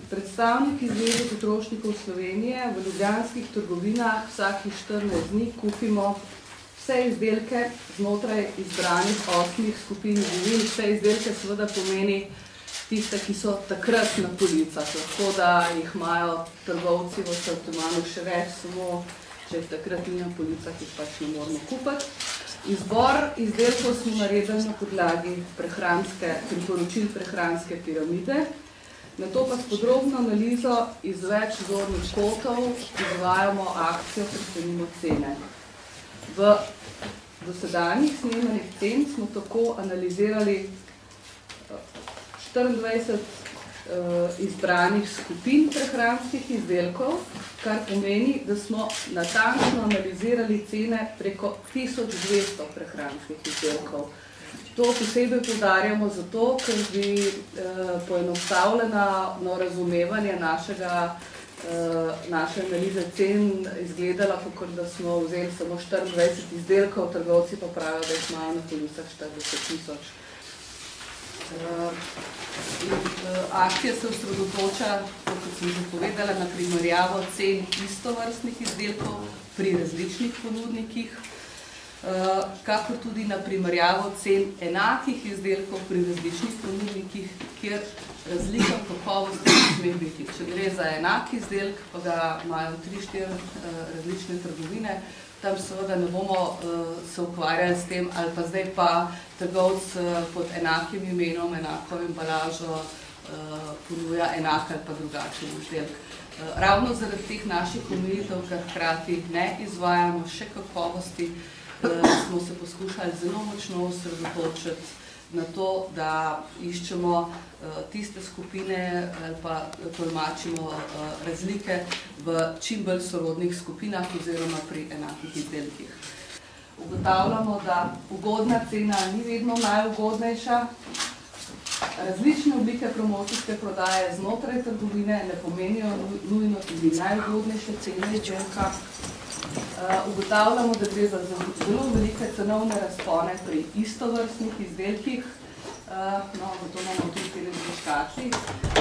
predstavniki Zveze potrošnikov Slovenije v ljubljanskih trgovinah vsakih 14 dni kupimo vse izdelke znotraj izbranih 8 skupin živil. Vse izdelke seveda pomeni tiste, ki so takrat na policah. Lahko da jih imajo trgovci v sortimanu še več, samo če jih takrat ni na policah, jih pač ne moramo kupiti. Izbor izdelkov smo naredili na podlagi priporočil prehranske piramide. Nato pa s podrobno analizo iz več zornih kotov izvajamo akcijo Precenimo cene. V dosedanjih snemanjih cen smo tako analizirali 24 izbranih skupin prehranskih izdelkov, kar pomeni, da smo natančno analizirali cene preko 1200 prehranskih izdelkov. To posebej poudarjamo zato, ker bi poenostavljeno razumevanje naše analize cen izgledala, kakor da smo vzeli samo 24 izdelkov, trgovci pa pravijo, da jih imajo na policah 40 000. Akcija se osredotoča, kot sem že povedala, na primerjavo cen istovrstnih izdelkov pri različnih ponudnikih, kakor tudi na primerjavo cen enakih izdelkov pri različnih ponudnikih, kjer razlika v kakovosti ne sme biti. Če gre za enak izdelek, pa ga imajo 3-4 različne trgovine, tam seveda ne bomo se ukvarjali s tem, ali pa zdaj pa trgovec pod enakim imenom, enako embalažo ponuja enak ali pa drugačen izdelek. Ravno zaradi teh naših omejitev, ker hkrati ne izvajamo še kakovosti, smo se poskušali zelo močno osredotočiti na to, da iščemo tiste skupine ali pa tolmačimo razlike v čim bolj sorodnih skupinah oziroma pri enakih izdelkih. Ugotavljamo, da ugodna cena ni vedno najugodnejša. Različne oblike promocijske prodaje znotraj trgovine ne pomenijo nujno tudi najugodnejše cene izdelka. Ugotavljamo, da gre za zelo velike cenovne razpone pri istovrstnih izdelkih. Zato imamo tudi te različkači.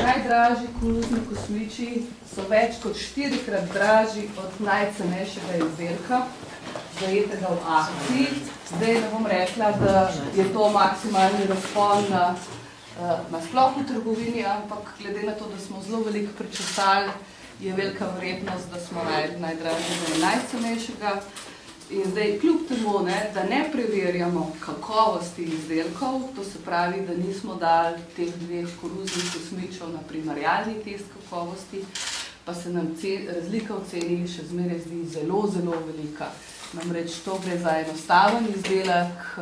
Najdražji koruzni kosmiči so več kot 4-krat dražji od najcenejšega izdelka, zajetega v akciji. Zdaj ne bom rekla, da je to maksimalni razpon na sploh v trgovini, ampak glede na to, da smo zelo veliko prečesali, je velika verjetnost, da smo najdražjega in najcenejšega. In zdaj, kljub temu, da ne preverjamo kakovosti izdelkov, to se pravi, da nismo dali teh 2 koruznih kosmičev na primerjalni test kakovosti, pa se nam razlika v ceni še zmeraj zdi zelo, zelo velika. Namreč to gre za enostaven izdelek,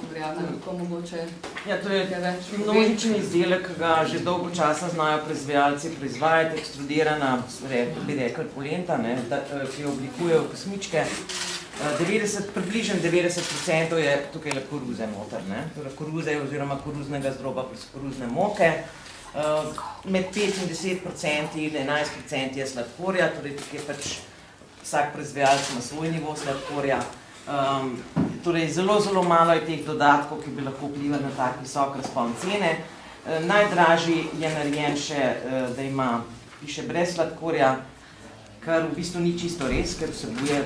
kako mogoče ja, to je množičen izdelek, ki ga že dolgo časa znajo proizvajalci proizvajati, ekstrudirana, bi rekli polenta, ki jo oblikujejo v kosmičke. Približno 90% je tukaj koruze noter, koruze oziroma koruznega zdroba plus koruzne moke. Med 5 in 10% in 11% je sladkorja, torej tukaj pač vsak proizvajalec ima svoj nivo sladkorja. Torej, zelo malo je teh dodatkov, ki bi lahko vplivali na tak visok razpon cene. Najdražji je narejen še, da ima, piše brez sladkorja, kar v bistvu ni čisto res, ker vsebuje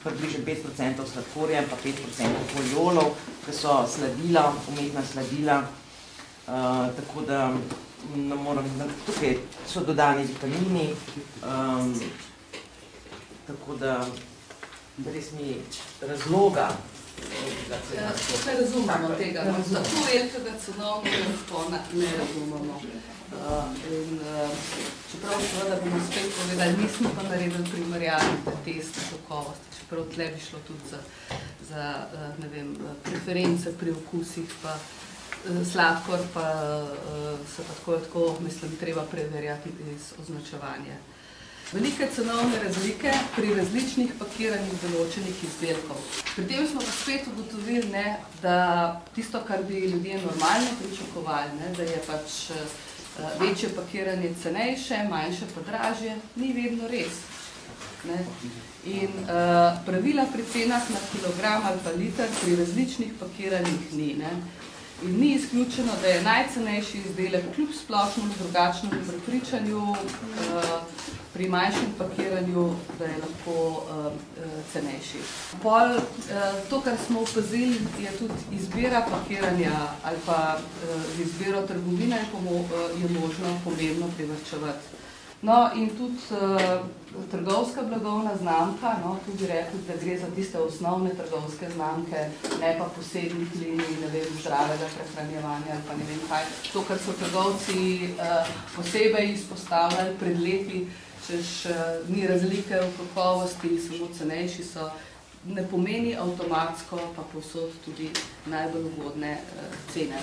približno 5% sladkorja in pa 5% poliolov, ki so sladila, umetna sladila, tako da tukaj so dodani vitamini, tako da res mi razloga. Ne razumemo tega, tako velikega cenovnega razpona ne razumemo. Čeprav seveda bomo spet povedali, nismo pa naredili primerjalne teste kakovosti, čeprav tle bi šlo tudi za preference pri okusih, pa sladkor pa se pa tako, mislim, treba preverjati iz označevanja. Velike cenovne razlike pri različnih pakiranjih določenih izdelkov. Pri tem smo pa spet ugotovili, da tisto, kar bi ljudje normalno pričakovali, da je pač večje pakiranje cenejše, manjše pa dražje, ni vedno res. In pravila pri cenah na kilogram ali pa liter pri različnih pakiranjih ni. In ni izključeno, da je najcenejši izdelek kljub splošnemu drugačnemu prepričanju pri manjšem pakiranju, da je lahko cenejši. To, kar smo opazili, je tudi izbira pakiranja ali pa z izbiro trgovine je možno pomembno privrčevati. No, in tudi trgovska blagovna znamka, tu bi rekli, da gre za tiste osnovne trgovske znamke, ne pa posebnih linij, ne vem, zdravega prehranjevanja ali pa ne vem kaj. To, kar so trgovci posebej izpostavljali pred leti, češ ni razlike v kakovosti, samo cenejši so, ne pomeni avtomatsko pa povsod tudi najbolj ugodne cene.